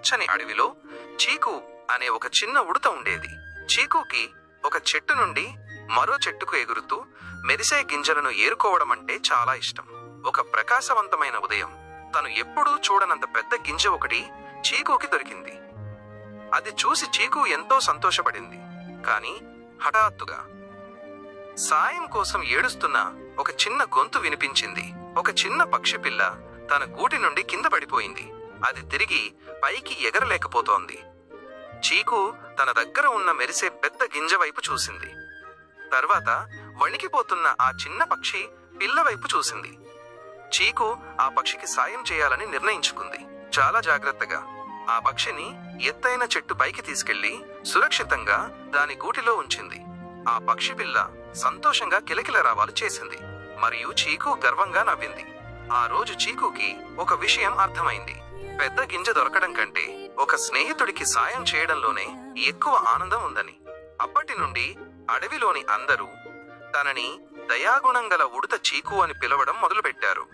పచ్చని అడవిలో చీకు అనే ఒక చిన్న ఉడత ఉండేది. చీకుకి ఒక చెట్టు నుండి మరో చెట్టుకు ఎగురుతూ మెరిసే గింజలను ఏరుకోవడం అంటే చాలా ఇష్టం. ఒక ప్రకాశవంతమైన ఉదయం తను ఎప్పుడూ చూడనంత పెద్ద గింజ ఒకటి చీకుకి దొరికింది. అది చూసి చీకు ఎంతో సంతోషపడింది. కాని హఠాత్తుగా సాయం కోసం ఏడుస్తున్న ఒక చిన్న గొంతు వినిపించింది. ఒక చిన్న పక్షి పిల్ల తన గూటి నుండి కింద పడిపోయింది. అది తిరిగి పైకి ఎగరలేకపోతోంది. చీకు తన దగ్గర ఉన్న మెరిసే పెద్ద గింజ వైపు చూసింది. తర్వాత వణికిపోతున్న ఆ చిన్న పక్షి పిల్ల వైపు చూసింది. చీకు ఆ పక్షికి సాయం చేయాలని నిర్ణయించుకుంది. చాలా జాగ్రత్తగా ఆ పక్షిని ఎత్తైన చెట్టు పైకి తీసుకెళ్లి సురక్షితంగా దాని గూటిలో ఉంచింది. ఆ పక్షి పిల్ల సంతోషంగా కిలకిలరావాలు చేసింది మరియు చీకు గర్వంగా నవ్వింది. ఆ రోజు చీకుకి ఒక విషయం అర్థమైంది. పెద్ద గింజ దొరకడం కంటే ఒక స్నేహితుడికి సాయం చేయడంలోనే ఎక్కువ ఆనందం ఉందని. అప్పటి నుండి అడవిలోని అందరూ తనని దయాగుణంగల ఉడత చీకు అని పిలవడం మొదలుపెట్టారు.